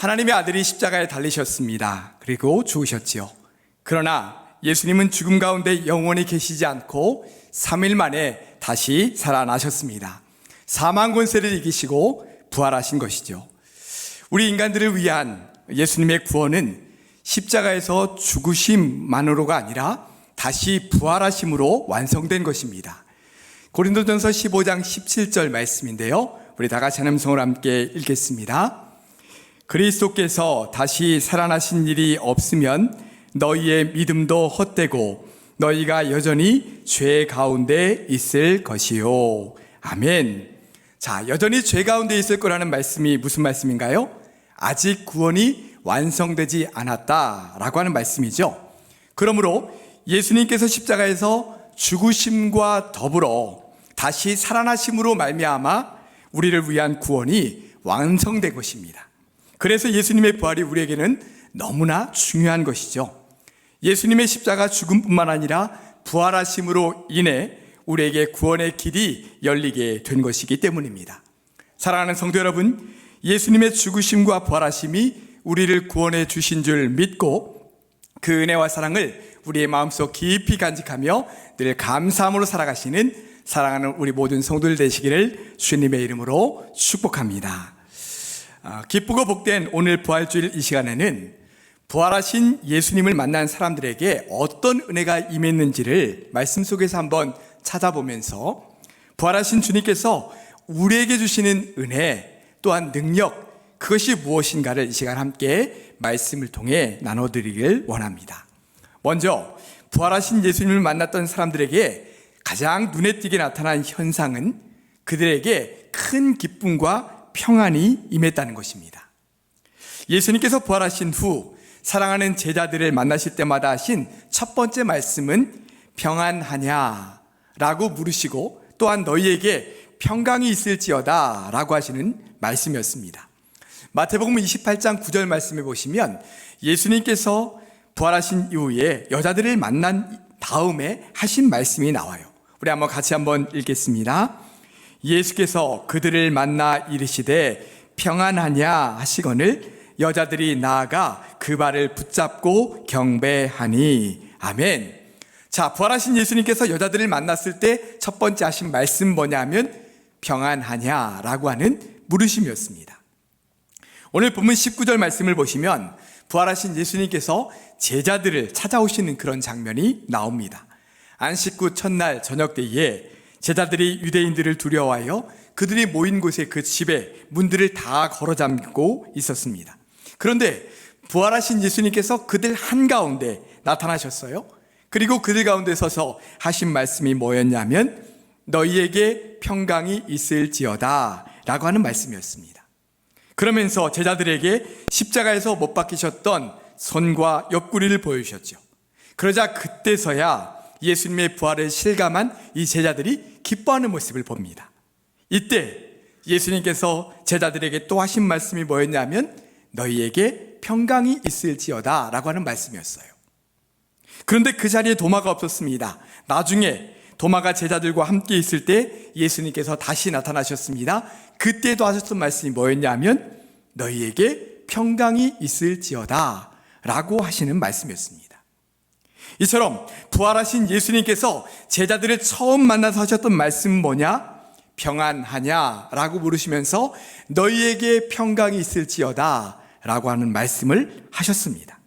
하나님의 아들이 십자가에 달리셨습니다. 그리고 죽으셨지요. 그러나 예수님은 죽음 가운데 영원히 계시지 않고 3일 만에 다시 살아나셨습니다. 사망 권세를 이기시고 부활하신 것이죠. 우리 인간들을 위한 예수님의 구원은 십자가에서 죽으심만으로가 아니라 다시 부활하심으로 완성된 것입니다. 고린도전서 15장 17절 말씀인데요, 우리 다 같이 하나님 성을 함께 읽겠습니다. 그리스도께서 다시 살아나신 일이 없으면 너희의 믿음도 헛되고 너희가 여전히 죄 가운데 있을 것이요. 아멘. 자, 여전히 죄 가운데 있을 거라는 말씀이 무슨 말씀인가요? 아직 구원이 완성되지 않았다라고 하는 말씀이죠. 그러므로 예수님께서 십자가에서 죽으심과 더불어 다시 살아나심으로 말미암아 우리를 위한 구원이 완성된 것입니다. 그래서 예수님의 부활이 우리에게는 너무나 중요한 것이죠. 예수님의 십자가 죽음뿐만 아니라 부활하심으로 인해 우리에게 구원의 길이 열리게 된 것이기 때문입니다. 사랑하는 성도 여러분, 예수님의 죽으심과 부활하심이 우리를 구원해 주신 줄 믿고 그 은혜와 사랑을 우리의 마음속 깊이 간직하며 늘 감사함으로 살아가시는 사랑하는 우리 모든 성도들 되시기를 주님의 이름으로 축복합니다. 기쁘고 복된 오늘 부활주일 이 시간에는 부활하신 예수님을 만난 사람들에게 어떤 은혜가 임했는지를 말씀 속에서 한번 찾아보면서 부활하신 주님께서 우리에게 주시는 은혜 또한 능력, 그것이 무엇인가를 이 시간 함께 말씀을 통해 나눠드리길 원합니다. 먼저 부활하신 예수님을 만났던 사람들에게 가장 눈에 띄게 나타난 현상은 그들에게 큰 기쁨과 평안이 임했다는 것입니다. 예수님께서 부활하신 후 사랑하는 제자들을 만나실 때마다 하신 첫 번째 말씀은 평안하냐라고 물으시고 또한 너희에게 평강이 있을지어다 라고 하시는 말씀이었습니다. 마태복음 28장 9절 말씀에 보시면 예수님께서 부활하신 이후에 여자들을 만난 다음에 하신 말씀이 나와요. 우리 같이 한번 읽겠습니다. 예수께서 그들을 만나 이르시되 평안하냐 하시거늘 여자들이 나아가 그 발을 붙잡고 경배하니. 아멘. 자, 부활하신 예수님께서 여자들을 만났을 때 첫 번째 하신 말씀 뭐냐면 평안하냐라고 하는 물으심이었습니다. 오늘 본문 19절 말씀을 보시면 부활하신 예수님께서 제자들을 찾아오시는 그런 장면이 나옵니다. 안식 후 첫날 저녁 때에 제자들이 유대인들을 두려워하여 그들이 모인 곳에 그 집에 문들을 다 걸어 잠그고 있었습니다. 그런데 부활하신 예수님께서 그들 한가운데 나타나셨어요. 그리고 그들 가운데 서서 하신 말씀이 뭐였냐면 너희에게 평강이 있을지어다 라고 하는 말씀이었습니다. 그러면서 제자들에게 십자가에서 못 박히셨던 손과 옆구리를 보여주셨죠. 그러자 그때서야 예수님의 부활을 실감한 이 제자들이 기뻐하는 모습을 봅니다. 이때 예수님께서 제자들에게 또 하신 말씀이 뭐였냐면 너희에게 평강이 있을지어다 라고 하는 말씀이었어요. 그런데 그 자리에 도마가 없었습니다. 나중에 도마가 제자들과 함께 있을 때 예수님께서 다시 나타나셨습니다. 그때도 하셨던 말씀이 뭐였냐면 너희에게 평강이 있을지어다 라고 하시는 말씀이었습니다. 이처럼 부활하신 예수님께서 제자들을 처음 만나서 하셨던 말씀은 뭐냐? 평안하냐 라고 물으시면서 너희에게 평강이 있을지어다 라고 하는 말씀을 하셨습니다.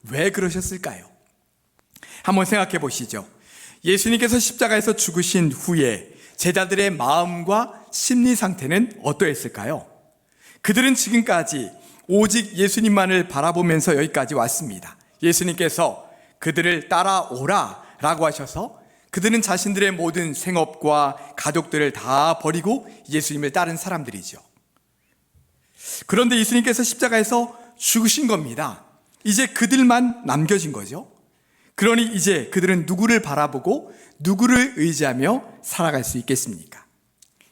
왜 그러셨을까요? 한번 생각해 보시죠. 예수님께서 십자가에서 죽으신 후에 제자들의 마음과 심리 상태는 어떠했을까요? 그들은 지금까지 오직 예수님만을 바라보면서 여기까지 왔습니다. 예수님께서 그들을 따라오라 라고 하셔서 그들은 자신들의 모든 생업과 가족들을 다 버리고 예수님을 따른 사람들이죠. 그런데 예수님께서 십자가에서 죽으신 겁니다. 이제 그들만 남겨진 거죠. 그러니 이제 그들은 누구를 바라보고 누구를 의지하며 살아갈 수 있겠습니까?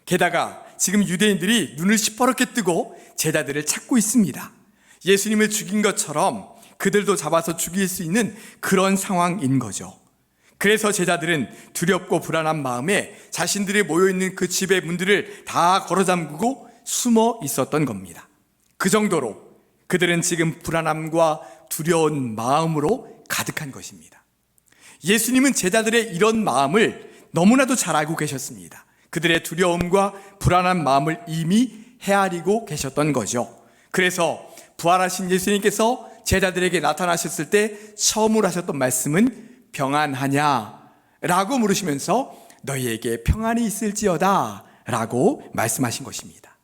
게다가 지금 유대인들이 눈을 시퍼렇게 뜨고 제자들을 찾고 있습니다. 예수님을 죽인 것처럼 그들도 잡아서 죽일 수 있는 그런 상황인 거죠. 그래서 제자들은 두렵고 불안한 마음에 자신들이 모여있는 그 집의 문들을 다 걸어 잠그고 숨어 있었던 겁니다. 그 정도로 그들은 지금 불안함과 두려운 마음으로 가득한 것입니다. 예수님은 제자들의 이런 마음을 너무나도 잘 알고 계셨습니다. 그들의 두려움과 불안한 마음을 이미 헤아리고 계셨던 거죠. 그래서 부활하신 예수님께서 제자들에게 나타나셨을 때 처음으로 하셨던 말씀은 평안하냐? 라고 물으시면서 너희에게 평안이 있을지어다 라고 말씀하신 것입니다.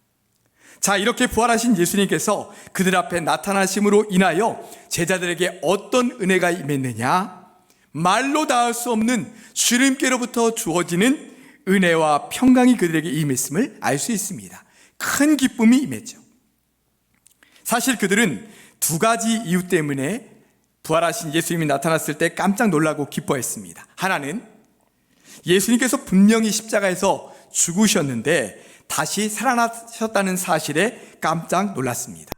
자, 이렇게 부활하신 예수님께서 그들 앞에 나타나심으로 인하여 제자들에게 어떤 은혜가 임했느냐? 말로 닿을 수 없는 주님께로부터 주어지는 은혜와 평강이 그들에게 임했음을 알 수 있습니다. 큰 기쁨이 임했죠. 사실 그들은 두 가지 이유 때문에 부활하신 예수님이 나타났을 때 깜짝 놀라고 기뻐했습니다. 하나는 예수님께서 분명히 십자가에서 죽으셨는데 다시 살아나셨다는 사실에 깜짝 놀랐습니다.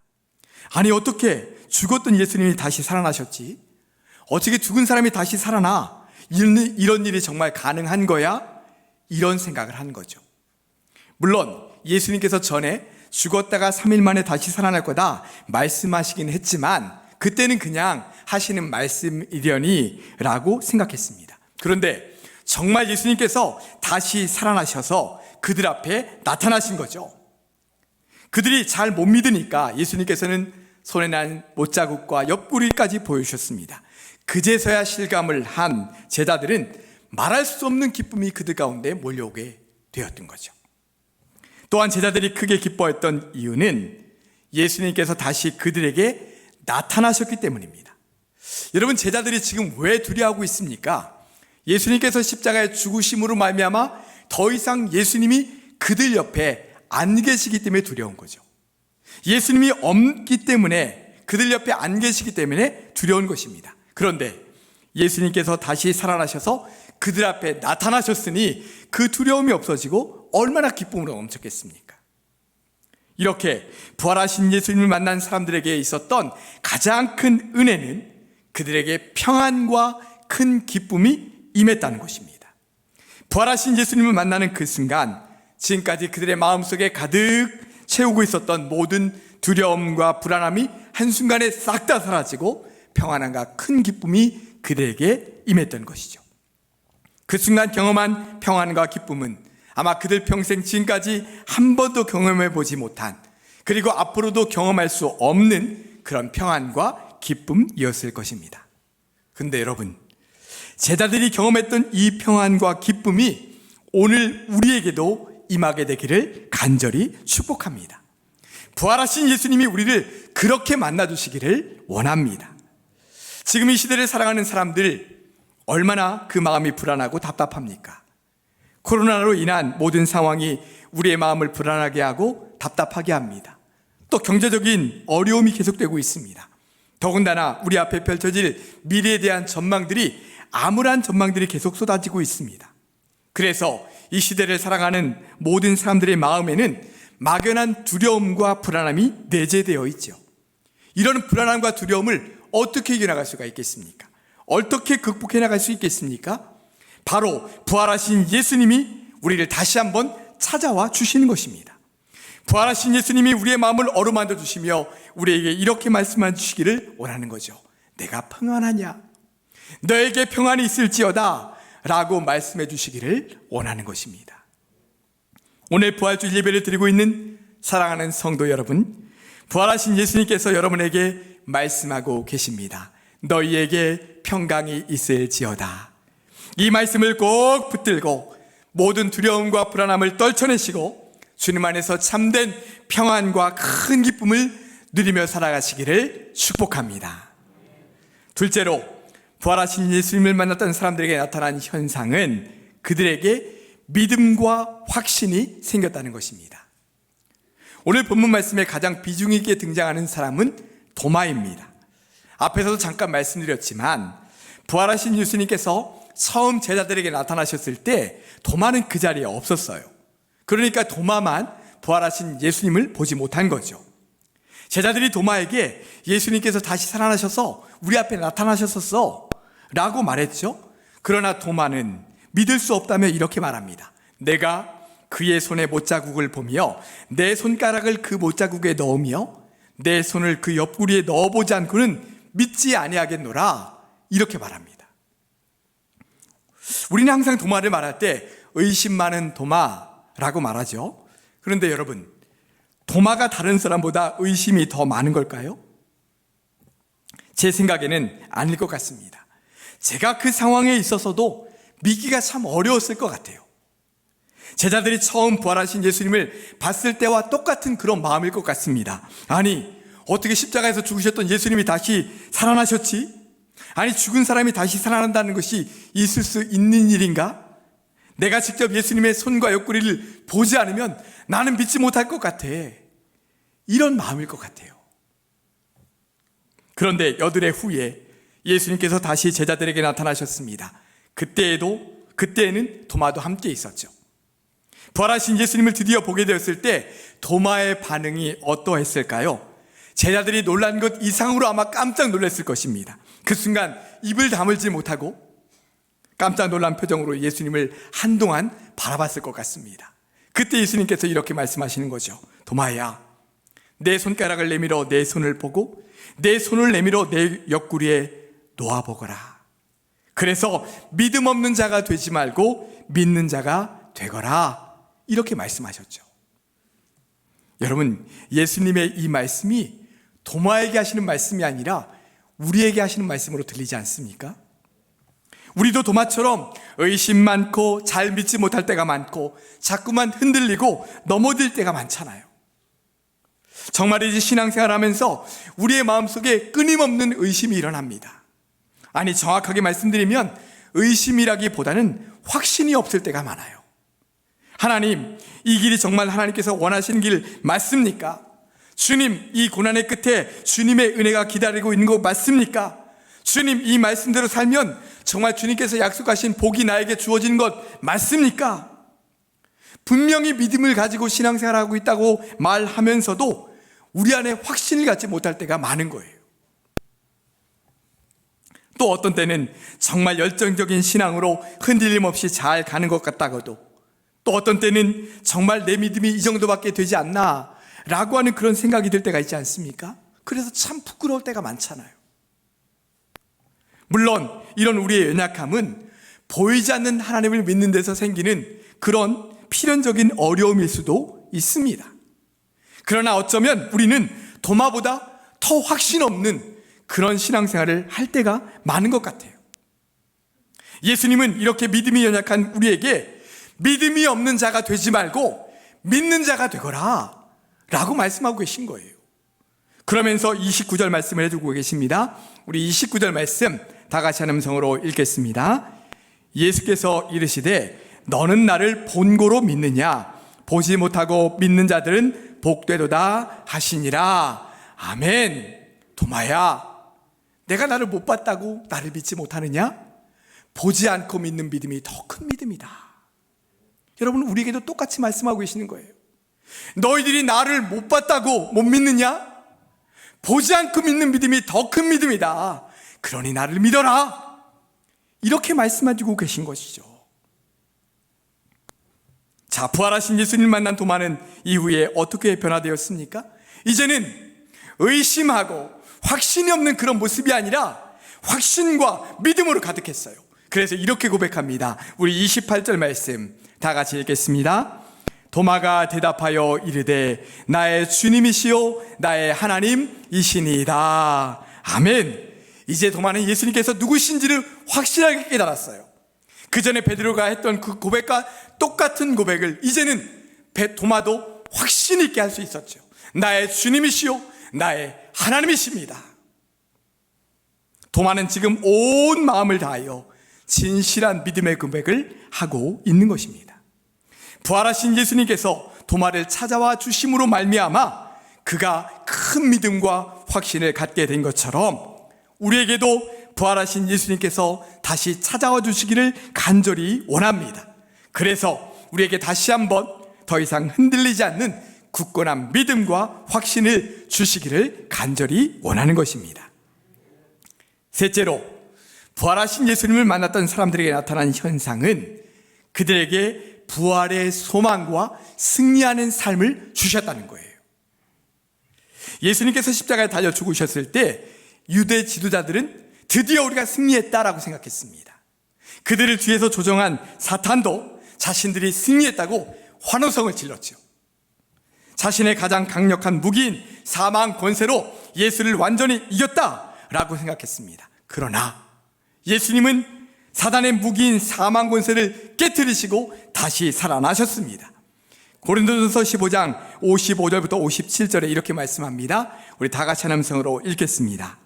아니, 어떻게 죽었던 예수님이 다시 살아나셨지? 어떻게 죽은 사람이 다시 살아나? 이런 일이 정말 가능한 거야? 이런 생각을 한 거죠. 물론 예수님께서 전에 죽었다가 3일 만에 다시 살아날 거다 말씀하시긴 했지만 그때는 그냥 하시는 말씀이려니 라고 생각했습니다. 그런데 정말 예수님께서 다시 살아나셔서 그들 앞에 나타나신 거죠. 그들이 잘 못 믿으니까 예수님께서는 손에 난 못자국과 옆구리까지 보여주셨습니다. 그제서야 실감을 한 제자들은 말할 수 없는 기쁨이 그들 가운데 몰려오게 되었던 거죠. 또한 제자들이 크게 기뻐했던 이유는 예수님께서 다시 그들에게 나타나셨기 때문입니다. 여러분, 제자들이 지금 왜 두려워하고 있습니까? 예수님께서 십자가에 죽으심으로 말미암아 더 이상 예수님이 그들 옆에 안 계시기 때문에 두려운 거죠. 예수님이 없기 때문에, 그들 옆에 안 계시기 때문에 두려운 것입니다. 그런데 예수님께서 다시 살아나셔서 그들 앞에 나타나셨으니 그 두려움이 없어지고 얼마나 기쁨으로 넘쳤겠습니까? 이렇게 부활하신 예수님을 만난 사람들에게 있었던 가장 큰 은혜는 그들에게 평안과 큰 기쁨이 임했다는 것입니다. 부활하신 예수님을 만나는 그 순간 지금까지 그들의 마음속에 가득 채우고 있었던 모든 두려움과 불안함이 한순간에 싹 다 사라지고 평안함과 큰 기쁨이 그들에게 임했던 것이죠. 그 순간 경험한 평안과 기쁨은 아마 그들 평생 지금까지 한 번도 경험해 보지 못한, 그리고 앞으로도 경험할 수 없는 그런 평안과 기쁨이었을 것입니다. 근데 여러분, 제자들이 경험했던 이 평안과 기쁨이 오늘 우리에게도 임하게 되기를 간절히 축복합니다. 부활하신 예수님이 우리를 그렇게 만나주시기를 원합니다. 지금 이 시대를 살아가는 사람들 얼마나 그 마음이 불안하고 답답합니까? 코로나로 인한 모든 상황이 우리의 마음을 불안하게 하고 답답하게 합니다. 또 경제적인 어려움이 계속되고 있습니다. 더군다나 우리 앞에 펼쳐질 미래에 대한 전망들이 암울한 전망들이 계속 쏟아지고 있습니다. 그래서 이 시대를 살아가는 모든 사람들의 마음에는 막연한 두려움과 불안함이 내재되어 있죠. 이런 불안함과 두려움을 어떻게 이겨나갈 수가 있겠습니까? 어떻게 극복해 나갈 수 있겠습니까? 바로 부활하신 예수님이 우리를 다시 한번 찾아와 주시는 것입니다. 부활하신 예수님이 우리의 마음을 어루만져 주시며 우리에게 이렇게 말씀해 주시기를 원하는 거죠. 내가 평안하냐? 너에게 평안이 있을지어다 라고 말씀해 주시기를 원하는 것입니다. 오늘 부활주일 예배를 드리고 있는 사랑하는 성도 여러분, 부활하신 예수님께서 여러분에게 말씀하고 계십니다. 너희에게 평강이 있을지어다. 이 말씀을 꼭 붙들고 모든 두려움과 불안함을 떨쳐내시고 주님 안에서 참된 평안과 큰 기쁨을 누리며 살아가시기를 축복합니다. 둘째로, 부활하신 예수님을 만났던 사람들에게 나타난 현상은 그들에게 믿음과 확신이 생겼다는 것입니다. 오늘 본문 말씀에 가장 비중 있게 등장하는 사람은 도마입니다. 앞에서도 잠깐 말씀드렸지만 부활하신 예수님께서 처음 제자들에게 나타나셨을 때 도마는 그 자리에 없었어요. 그러니까 도마만 부활하신 예수님을 보지 못한 거죠. 제자들이 도마에게 예수님께서 다시 살아나셔서 우리 앞에 나타나셨었어 라고 말했죠. 그러나 도마는 믿을 수 없다며 이렇게 말합니다. 내가 그의 손에 못자국을 보며 내 손가락을 그 못자국에 넣으며 내 손을 그 옆구리에 넣어보지 않고는 믿지 아니하겠노라, 이렇게 말합니다. 우리는 항상 도마를 말할 때 의심 많은 도마라고 말하죠. 그런데 여러분, 도마가 다른 사람보다 의심이 더 많은 걸까요? 제 생각에는 아닐 것 같습니다. 제가 그 상황에 있어서도 믿기가 참 어려웠을 것 같아요. 제자들이 처음 부활하신 예수님을 봤을 때와 똑같은 그런 마음일 것 같습니다. 아니, 어떻게 십자가에서 죽으셨던 예수님이 다시 살아나셨지? 아니, 죽은 사람이 다시 살아난다는 것이 있을 수 있는 일인가? 내가 직접 예수님의 손과 옆구리를 보지 않으면 나는 믿지 못할 것 같아. 이런 마음일 것 같아요. 그런데 여드레 후에 예수님께서 다시 제자들에게 나타나셨습니다. 그때에는 도마도 함께 있었죠. 부활하신 예수님을 드디어 보게 되었을 때 도마의 반응이 어떠했을까요? 제자들이 놀란 것 이상으로 아마 깜짝 놀랐을 것입니다. 그 순간 입을 다물지 못하고 깜짝 놀란 표정으로 예수님을 한동안 바라봤을 것 같습니다. 그때 예수님께서 이렇게 말씀하시는 거죠. 도마야, 내 손가락을 내밀어 내 손을 보고 내 손을 내밀어 내 옆구리에 놓아보거라. 그래서 믿음 없는 자가 되지 말고 믿는 자가 되거라, 이렇게 말씀하셨죠. 여러분, 예수님의 이 말씀이 도마에게 하시는 말씀이 아니라 우리에게 하시는 말씀으로 들리지 않습니까? 우리도 도마처럼 의심 많고 잘 믿지 못할 때가 많고 자꾸만 흔들리고 넘어질 때가 많잖아요. 정말이지 신앙생활하면서 우리의 마음속에 끊임없는 의심이 일어납니다. 아니, 정확하게 말씀드리면 의심이라기보다는 확신이 없을 때가 많아요. 하나님, 이 길이 정말 하나님께서 원하시는 길 맞습니까? 주님, 이 고난의 끝에 주님의 은혜가 기다리고 있는 거 맞습니까? 주님, 이 말씀대로 살면 정말 주님께서 약속하신 복이 나에게 주어지는 것 맞습니까? 분명히 믿음을 가지고 신앙생활하고 있다고 말하면서도 우리 안에 확신을 갖지 못할 때가 많은 거예요. 또 어떤 때는 정말 열정적인 신앙으로 흔들림 없이 잘 가는 것 같다고도, 또 어떤 때는 정말 내 믿음이 이 정도밖에 되지 않나 라고 하는 그런 생각이 들 때가 있지 않습니까? 그래서 참 부끄러울 때가 많잖아요. 물론 이런 우리의 연약함은 보이지 않는 하나님을 믿는 데서 생기는 그런 필연적인 어려움일 수도 있습니다. 그러나 어쩌면 우리는 도마보다 더 확신 없는 그런 신앙생활을 할 때가 많은 것 같아요. 예수님은 이렇게 믿음이 연약한 우리에게 믿음이 없는 자가 되지 말고 믿는 자가 되거라 라고 말씀하고 계신 거예요. 그러면서 29절 말씀을 해주고 계십니다. 우리 29절 말씀 다 같이 한 음성으로 읽겠습니다. 예수께서 이르시되 너는 나를 본고로 믿느냐? 보지 못하고 믿는 자들은 복되도다 하시니라. 아멘. 도마야, 내가 나를 못 봤다고 나를 믿지 못하느냐? 보지 않고 믿는 믿음이 더 큰 믿음이다. 여러분, 우리에게도 똑같이 말씀하고 계시는 거예요. 너희들이 나를 못 봤다고 못 믿느냐? 보지 않고 믿는 믿음이 더 큰 믿음이다. 그러니 나를 믿어라. 이렇게 말씀하시고 계신 것이죠. 자, 부활하신 예수님 만난 도마는 이후에 어떻게 변화되었습니까? 이제는 의심하고 확신이 없는 그런 모습이 아니라 확신과 믿음으로 가득했어요. 그래서 이렇게 고백합니다. 우리 28절 말씀 다 같이 읽겠습니다. 도마가 대답하여 이르되 나의 주님이시요 나의 하나님이시니이다. 아멘. 이제 도마는 예수님께서 누구신지를 확실하게 깨달았어요. 그 전에 베드로가 했던 그 고백과 똑같은 고백을 이제는 도마도 확신 있게 할 수 있었죠. 나의 주님이시요 나의 하나님이십니다. 도마는 지금 온 마음을 다하여 진실한 믿음의 고백을 하고 있는 것입니다. 부활하신 예수님께서 도마를 찾아와 주심으로 말미암아 그가 큰 믿음과 확신을 갖게 된 것처럼 우리에게도 부활하신 예수님께서 다시 찾아와 주시기를 간절히 원합니다. 그래서 우리에게 다시 한번 더 이상 흔들리지 않는 굳건한 믿음과 확신을 주시기를 간절히 원하는 것입니다. 셋째로, 부활하신 예수님을 만났던 사람들에게 나타난 현상은 그들에게 부활의 소망과 승리하는 삶을 주셨다는 거예요. 예수님께서 십자가에 달려 죽으셨을 때 유대 지도자들은 드디어 우리가 승리했다라고 생각했습니다. 그들을 뒤에서 조종한 사탄도 자신들이 승리했다고 환호성을 질렀죠. 자신의 가장 강력한 무기인 사망 권세로 예수를 완전히 이겼다라고 생각했습니다. 그러나 예수님은 사단의 무기인 사망 권세를 깨뜨리시고 다시 살아나셨습니다. 고린도전서 15장 55절부터 57절에 이렇게 말씀합니다. 우리 다 같이 한 음성으로 읽겠습니다.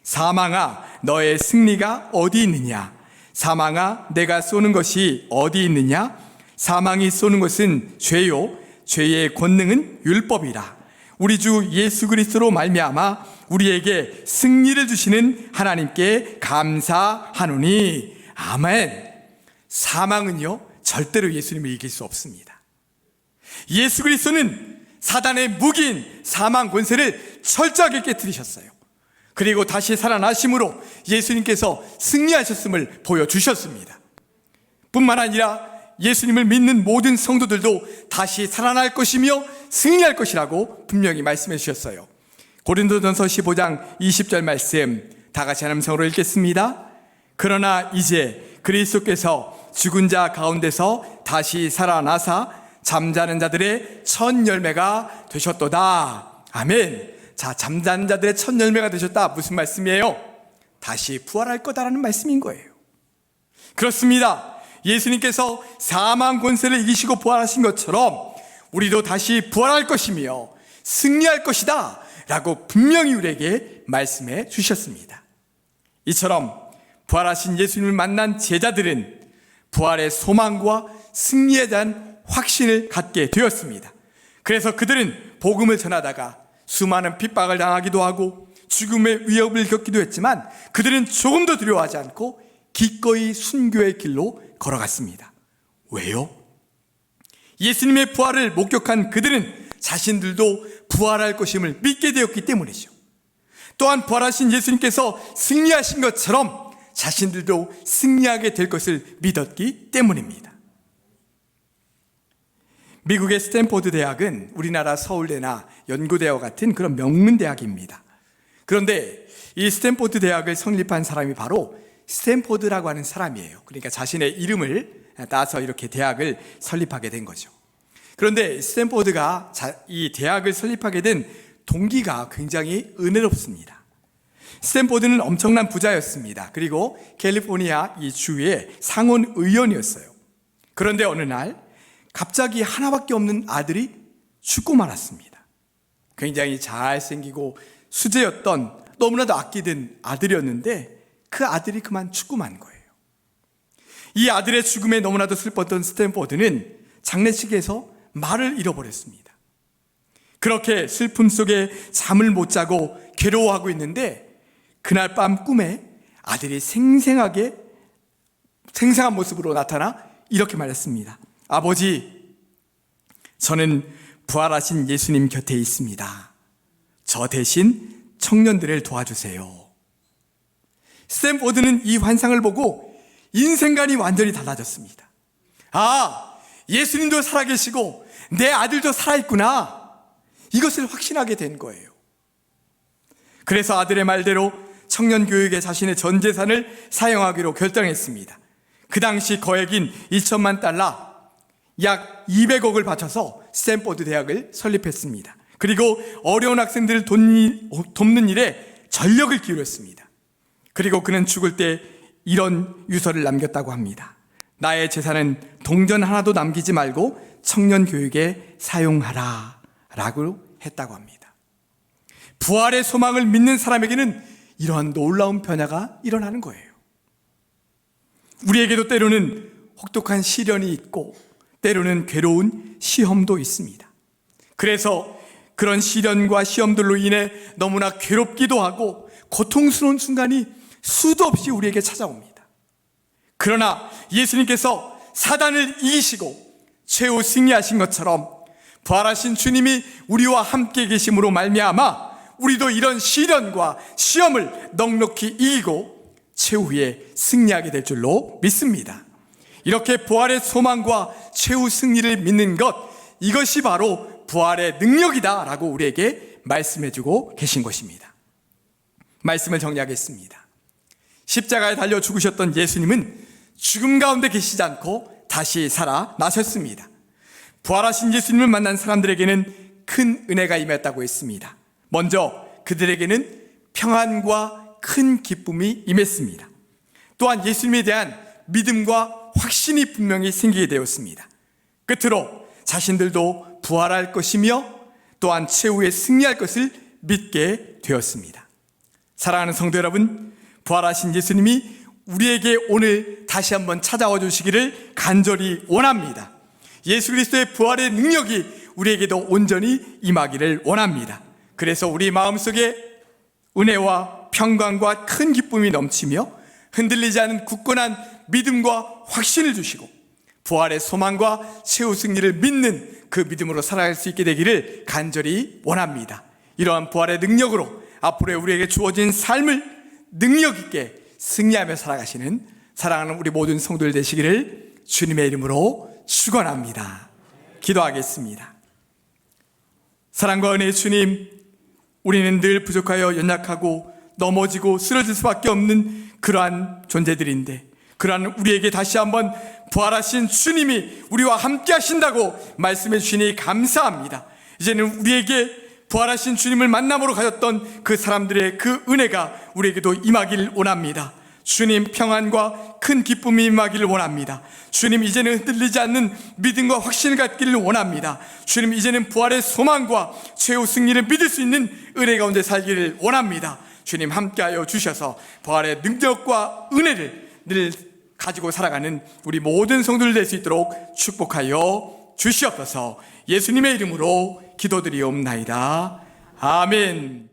사망아, 너의 승리가 어디 있느냐? 사망아, 내가 쏘는 것이 어디 있느냐? 사망이 쏘는 것은 죄요, 죄의 권능은 율법이라. 우리 주 예수 그리스도로 말미암아 우리에게 승리를 주시는 하나님께 감사하노니. 아멘. 사망은요, 절대로 예수님을 이길 수 없습니다. 예수 그리스도는 사단의 무기인 사망 권세를 철저하게 깨뜨리셨어요. 그리고 다시 살아나심으로 예수님께서 승리하셨음을 보여주셨습니다. 뿐만 아니라 예수님을 믿는 모든 성도들도 다시 살아날 것이며 승리할 것이라고 분명히 말씀해 주셨어요. 고린도전서 15장 20절 말씀 다 같이 한 음성으로 읽겠습니다. 그러나 이제 그리스도께서 죽은 자 가운데서 다시 살아나사 잠자는 자들의 첫 열매가 되셨도다. 아멘. 자, 잠자는 자들의 첫 열매가 되셨다. 무슨 말씀이에요? 다시 부활할 거다라는 말씀인 거예요. 그렇습니다. 예수님께서 사망 권세를 이기시고 부활하신 것처럼 우리도 다시 부활할 것이며 승리할 것이다 라고 분명히 우리에게 말씀해 주셨습니다. 이처럼 부활하신 예수님을 만난 제자들은 부활의 소망과 승리에 대한 확신을 갖게 되었습니다. 그래서 그들은 복음을 전하다가 수많은 핍박을 당하기도 하고 죽음의 위협을 겪기도 했지만 그들은 조금도 두려워하지 않고 기꺼이 순교의 길로 걸어갔습니다. 왜요? 예수님의 부활을 목격한 그들은 자신들도 부활할 것임을 믿게 되었기 때문이죠. 또한 부활하신 예수님께서 승리하신 것처럼 자신들도 승리하게 될 것을 믿었기 때문입니다. 미국의 스탠포드 대학은 우리나라 서울대나 연고대와 같은 그런 명문대학입니다. 그런데 이 스탠포드 대학을 성립한 사람이 바로 스탠포드라고 하는 사람이에요. 그러니까 자신의 이름을 따서 이렇게 대학을 설립하게 된 거죠. 그런데 스탠포드가 이 대학을 설립하게 된 동기가 굉장히 은혜롭습니다. 스탠포드는 엄청난 부자였습니다. 그리고 캘리포니아 이 주의 상원 의원이었어요. 그런데 어느 날 갑자기 하나밖에 없는 아들이 죽고 말았습니다. 굉장히 잘생기고 수재였던 너무나도 아끼던 아들이었는데 그 아들이 그만 죽고 만 거예요. 이 아들의 죽음에 너무나도 슬펐던 스탠포드는 장례식에서 말을 잃어버렸습니다. 그렇게 슬픔 속에 잠을 못 자고 괴로워하고 있는데 그날 밤 꿈에 아들이 생생한 모습으로 나타나 이렇게 말했습니다. 아버지, 저는 부활하신 예수님 곁에 있습니다. 저 대신 청년들을 도와주세요. 스탠포드는 이 환상을 보고 인생관이 완전히 달라졌습니다. 아, 예수님도 살아계시고 내 아들도 살아있구나. 이것을 확신하게 된 거예요. 그래서 아들의 말대로 청년교육에 자신의 전 재산을 사용하기로 결정했습니다. 그 당시 거액인 2천만 달러, 약 200억을 바쳐서 스탠포드 대학을 설립했습니다. 그리고 어려운 학생들을 돕는 일에 전력을 기울였습니다. 그리고 그는 죽을 때 이런 유서를 남겼다고 합니다. 나의 재산은 동전 하나도 남기지 말고 청년 교육에 사용하라 라고 했다고 합니다. 부활의 소망을 믿는 사람에게는 이러한 놀라운 변화가 일어나는 거예요. 우리에게도 때로는 혹독한 시련이 있고 때로는 괴로운 시험도 있습니다. 그래서 그런 시련과 시험들로 인해 너무나 괴롭기도 하고 고통스러운 순간이 수도 없이 우리에게 찾아옵니다. 그러나 예수님께서 사단을 이기시고 최후 승리하신 것처럼 부활하신 주님이 우리와 함께 계심으로 말미암아 우리도 이런 시련과 시험을 넉넉히 이기고 최후에 승리하게 될 줄로 믿습니다. 이렇게 부활의 소망과 최후 승리를 믿는 것, 이것이 바로 부활의 능력이다 라고 우리에게 말씀해주고 계신 것입니다. 말씀을 정리하겠습니다. 십자가에 달려 죽으셨던 예수님은 죽음 가운데 계시지 않고 다시 살아나셨습니다. 부활하신 예수님을 만난 사람들에게는 큰 은혜가 임했다고 했습니다. 먼저 그들에게는 평안과 큰 기쁨이 임했습니다. 또한 예수님에 대한 믿음과 확신이 분명히 생기게 되었습니다. 끝으로 자신들도 부활할 것이며 또한 최후에 승리할 것을 믿게 되었습니다. 사랑하는 성도 여러분, 부활하신 예수님이 우리에게 오늘 다시 한번 찾아와 주시기를 간절히 원합니다. 예수 그리스도의 부활의 능력이 우리에게도 온전히 임하기를 원합니다. 그래서 우리 마음속에 은혜와 평강과 큰 기쁨이 넘치며 흔들리지 않은 굳건한 믿음과 확신을 주시고 부활의 소망과 최후 승리를 믿는 그 믿음으로 살아갈 수 있게 되기를 간절히 원합니다. 이러한 부활의 능력으로 앞으로 우리에게 주어진 삶을 능력 있게 승리하며 살아가시는 사랑하는 우리 모든 성도들 되시기를 주님의 이름으로 축원합니다. 기도하겠습니다. 사랑과 은혜의 주님, 우리는 늘 부족하여 연약하고 넘어지고 쓰러질 수밖에 없는 그러한 존재들인데, 그러한 우리에게 다시 한번 부활하신 주님이 우리와 함께 하신다고 말씀해 주시니 감사합니다. 이제는 우리에게 부활하신 주님을 만남으로 가졌던 그 사람들의 그 은혜가 우리에게도 임하기를 원합니다. 주님 평안과 큰 기쁨이 임하기를 원합니다. 주님 이제는 흔들리지 않는 믿음과 확신을 갖기를 원합니다. 주님 이제는 부활의 소망과 최후 승리를 믿을 수 있는 은혜 가운데 살기를 원합니다. 주님 함께하여 주셔서 부활의 능력과 은혜를 늘 가지고 살아가는 우리 모든 성도들 될 수 있도록 축복하여 주시옵소서. 예수님의 이름으로 기도드리옵나이다. 아멘.